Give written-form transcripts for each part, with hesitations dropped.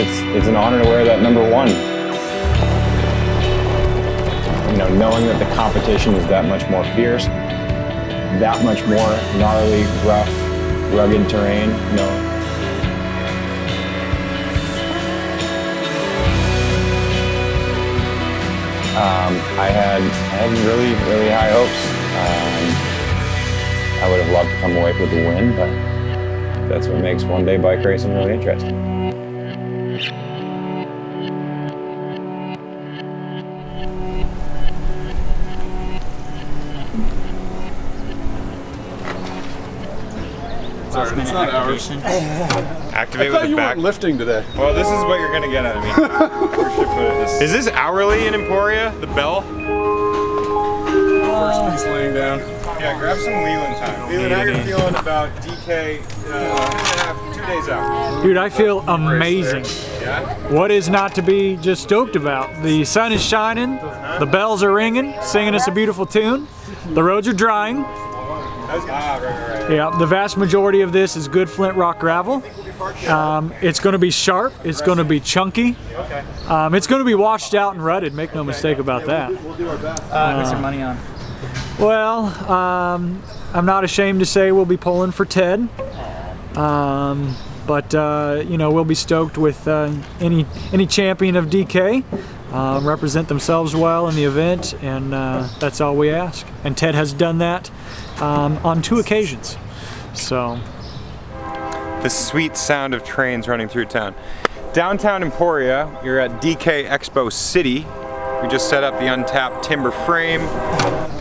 it's an honor to wear that number 1. You know, knowing that the competition is that much more fierce, that much more gnarly, rough, rugged terrain, you know. I had really, really high hopes. I would have loved to come away with the win, but that's what makes one-day bike racing really interesting. Sorry, it's not ours. Activate I with thought the you back. weren't lifting today. Well, this is what you're gonna get out of me. Where should I put it? Is this hourly in Emporia? The bell? First piece laying down. Yeah, grab some Leland time. Leland, how you feeling about DK 2 days out? Dude, I feel amazing. Yeah? What is not to be just stoked about? The sun is shining, the bells are ringing, singing us a beautiful tune. The roads are drying. Right. Yeah, the vast majority of this is good flint rock gravel. It's going to be sharp, it's going to be chunky, it's going to be washed out and rutted, make no mistake about that. What's your money on? Well, I'm not ashamed to say we'll be pulling for Ted, but you know, we'll be stoked with any champion of DK represent themselves well in the event, and that's all we ask. And Ted has done that on 2 occasions. So The sweet sound of trains running through town. Downtown Emporia, you're at DK EXPO City. We just set up the untapped timber frame.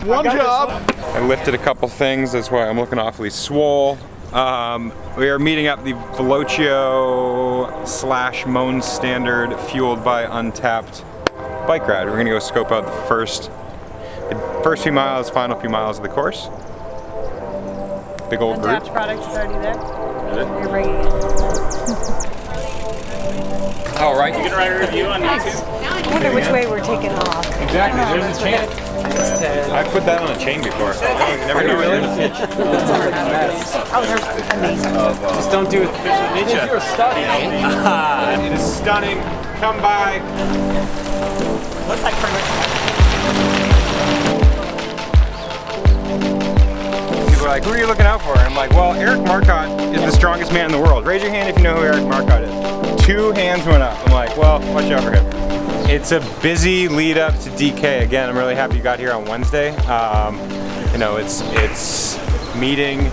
One job. I lifted a couple things, that's why I'm looking awfully swole. We are meeting up the Velocio/Moan Standard fueled by Untapped bike ride. We're gonna go scope out the first few miles, final few miles of the course. Big old group. Untapped product is already there. Is it? You're bringing it. All right. You can write a review on YouTube. I wonder which way we're taking off. Exactly, there's a chain. I've put that on a chain before. Never knew really? Oh, they're amazing. Just don't do it. You're stunning. It is stunning. Come by. Looks like pretty much. People are like, who are you looking out for? And I'm like, well, Eric Marcotte is the strongest man in the world. Raise your hand if you know who Eric Marcotte is. 2 hands went up. I'm like, well, watch out for him. It's a busy lead up to DK. Again, I'm really happy you got here on Wednesday. You know, it's meeting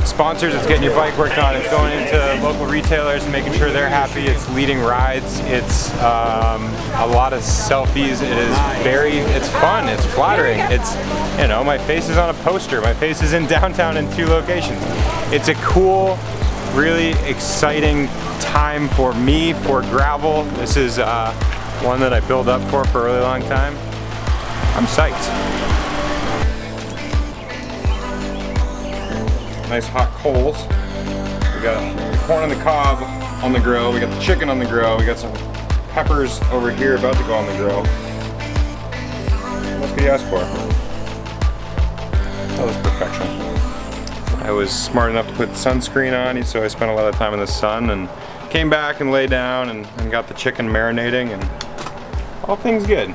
sponsors, it's getting your bike worked on, it's going into local retailers and making sure they're happy, it's leading rides, it's a lot of selfies, it's fun, it's flattering, it's, you know, my face is on a poster, my face is in downtown in 2 locations. It's a cool, really exciting time for me, for gravel. This is one that I build up for a really long time. I'm psyched. Nice hot coals. We got the corn on the cob on the grill. We got the chicken on the grill. We got some peppers over here about to go on the grill. What could you ask for? That was perfection. I was smart enough to put sunscreen on, so I spent a lot of time in the sun and came back and lay down and got the chicken marinating and all things good.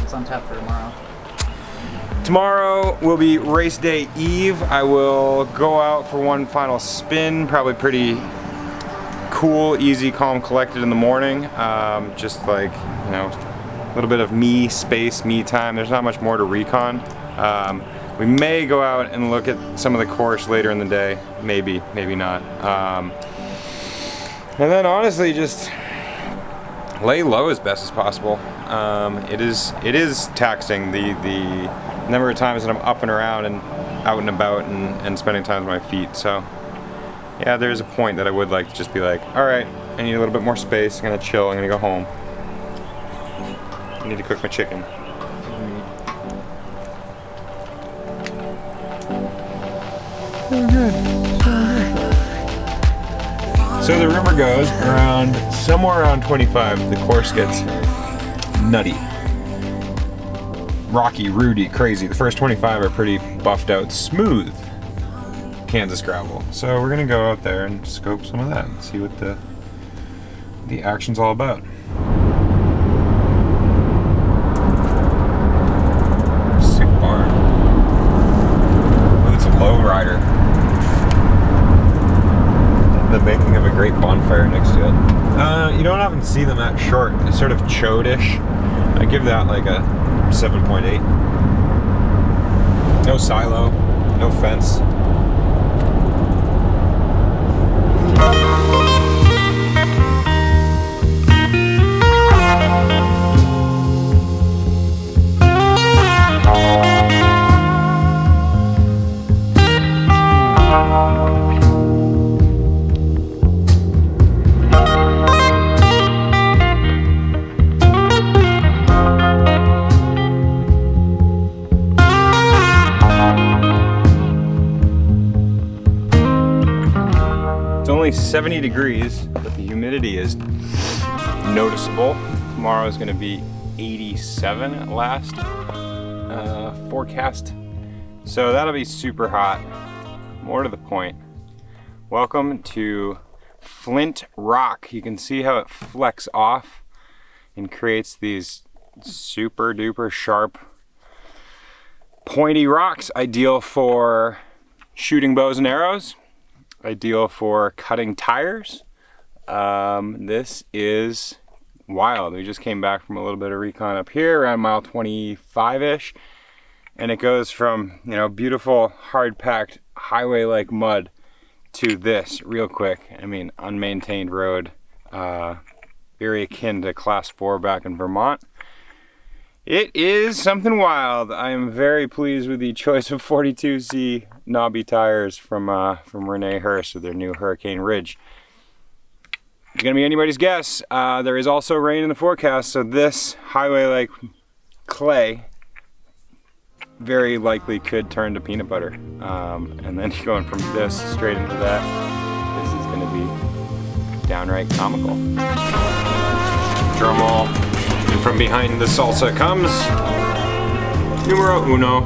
It's on tap for tomorrow. Tomorrow will be race day eve. I will go out for one final spin, probably pretty cool, easy, calm, collected in the morning. Just like, you know, a little bit of me space, me time. There's not much more to recon. We may go out and look at some of the course later in the day. Maybe, maybe not. And then honestly, just lay low as best as possible. It is taxing, the number of times that I'm up and around and out and about and spending time with my feet. So yeah, there's a point that I would like to just be like, all right, I need a little bit more space. I'm gonna chill. I'm gonna go home. I need to cook my chicken. So the rumor goes somewhere around 25, the course gets nutty. Rocky, rooty, crazy. The first 25 are pretty buffed out, smooth Kansas gravel. So we're gonna go out there and scope some of that and see what the the action's all about. Sick barn. Oh, it's a low rider. The making of a great bonfire next to it. You don't often see them that short. It's sort of chode-ish. I give that like a 7.8. No silo, no fence. It's only 70 degrees, but the humidity is noticeable. Tomorrow is going to be 87 at last forecast. So that'll be super hot. More to the point, welcome to Flint Rock. You can see how it flecks off and creates these super duper sharp pointy rocks, ideal for shooting bows and arrows, ideal for cutting tires. This is wild. We just came back from a little bit of recon up here around mile 25-ish, and it goes from, you know, beautiful hard-packed highway-like mud to this real quick. I mean, unmaintained road, very akin to Class 4 back in Vermont. It is something wild. I am very pleased with the choice of 42C knobby tires from Renee Hurst with their new Hurricane Ridge. It's gonna be anybody's guess. There is also rain in the forecast, so this highway-like clay very likely could turn to peanut butter. And then going from this straight into that, this is gonna be downright comical. Drum roll. And from behind the salsa comes numero uno.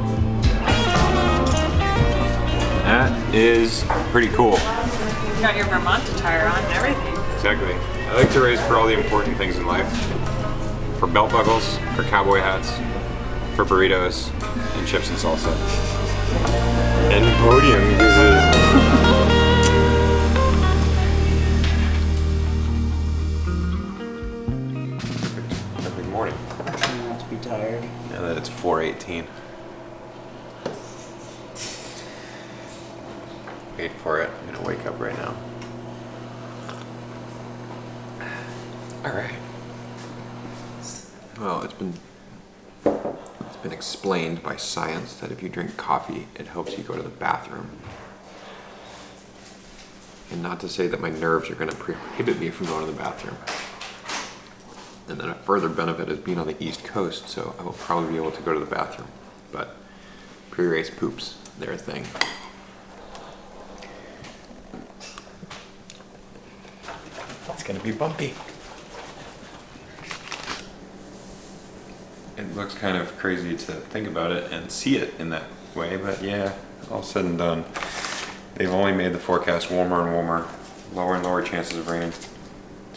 That is pretty cool. You got your Vermont attire on and everything. Exactly. I like to race for all the important things in life. For belt buckles, for cowboy hats, for burritos, and chips and salsa. And podium Perfect morning. Not to be tired. Now that it's 4:18. Wait for it. I'm gonna wake up right now. All right. Well, it's been explained by science that if you drink coffee, it helps you go to the bathroom. And not to say that my nerves are going to prohibit me from going to the bathroom. And then a further benefit is being on the East Coast, so I will probably be able to go to the bathroom. But pre-race poops, they're a thing. It's going to be bumpy. It looks kind of crazy to think about it and see it in that way, but yeah, all said and done, they've only made the forecast warmer and warmer, lower and lower chances of rain. It's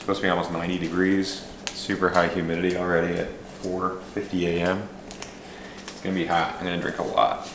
supposed to be almost 90 degrees, super high humidity already at 4:50 a.m. It's gonna be hot. I'm gonna drink a lot.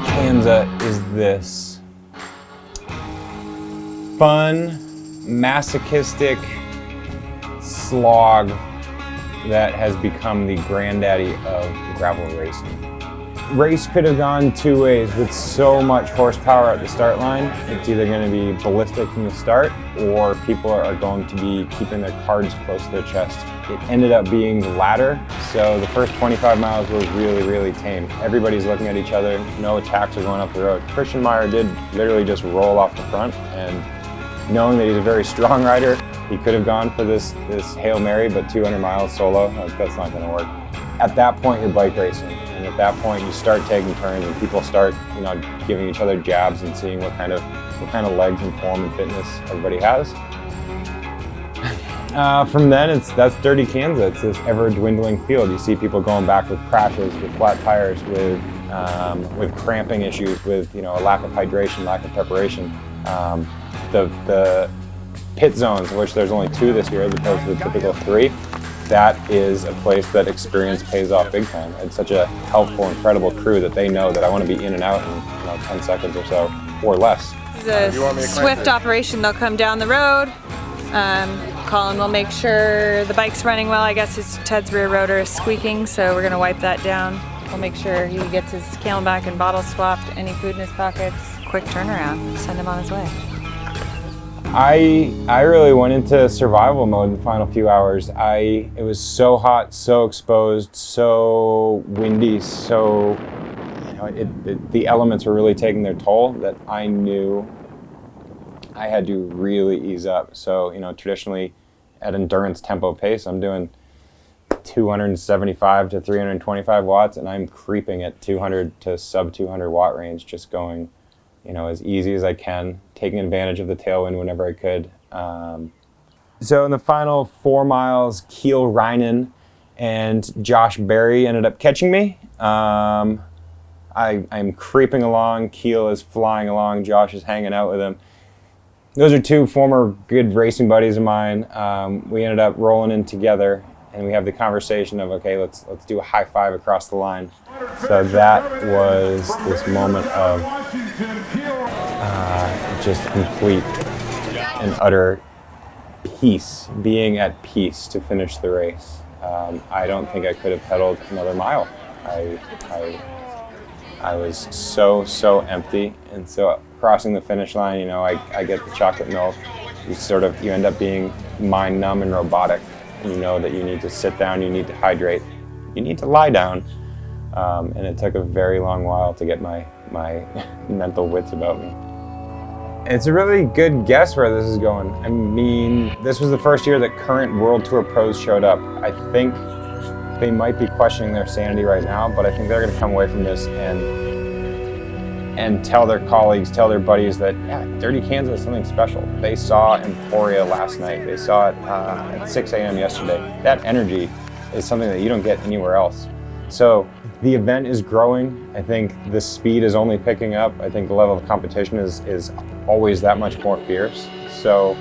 Kanza is this fun, masochistic slog that has become the granddaddy of gravel racing. Race could have gone two ways. With so much horsepower at the start line, it's either going to be ballistic from the start, or people are going to be keeping their cards close to their chest it ended up being latter. So the first 25 miles were really, really tame. Everybody's looking at each other. No attacks are going up the road. Christian Meyer did literally just roll off the front, and knowing that he's a very strong rider, he could have gone for this Hail Mary, but 200 miles solo, that's not going to work. At that point, you're bike racing, and at that point, you start taking turns, and people start, giving each other jabs and seeing what kind of legs and form and fitness everybody has. From then, that's dirty Kanza. It's this ever-dwindling field. You see people going back with crashes, with flat tires, with cramping issues, with a lack of hydration, lack of preparation. The pit zones, of which there's only 2 this year as opposed to the typical 3, that is a place that experience pays off big time. It's such a helpful, incredible crew that they know that I want to be in and out in 10 seconds or so, or less. It's a swift operation. They'll come down the road. Colin will make sure the bike's running well. I guess Ted's rear rotor is squeaking, so we're gonna wipe that down. We'll make sure he gets his Camelback and bottle swapped, any food in his pockets. Quick turnaround, send him on his way. I really went into survival mode in the final few hours. It was so hot, so exposed, so windy, so the elements were really taking their toll that I knew I had to really ease up. So traditionally at endurance tempo pace, I'm doing 275 to 325 watts, and I'm creeping at 200 to sub 200 watt range, just going as easy as I can, taking advantage of the tailwind whenever I could. So in the final 4 miles, Keel Reinen and Josh Berry ended up catching me. I'm creeping along, Keel is flying along, Josh is hanging out with him. Those are 2 former good racing buddies of mine. We ended up rolling in together, and we have the conversation of, okay, let's do a high five across the line. So that was this moment of just complete and utter peace, being at peace to finish the race. I don't think I could have pedaled another mile. I was so empty, and so crossing the finish line, I get the chocolate milk. You end up being mind numb and robotic. You know that you need to sit down, you need to hydrate, you need to lie down. And it took a very long while to get my mental wits about me. It's a really good guess where this is going. I mean, this was the first year that current World Tour pros showed up. I think they might be questioning their sanity right now, but I think they're going to come away from this and tell their colleagues, tell their buddies that, yeah, Dirty Kanza is something special. They saw Emporia last night. They saw it at 6 a.m. yesterday. That energy is something that you don't get anywhere else. So the event is growing. I think the speed is only picking up. I think the level of competition is always that much more fierce. So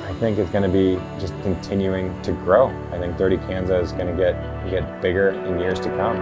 I think it's going to be just continuing to grow. I think Dirty Kanza is going to get bigger in years to come.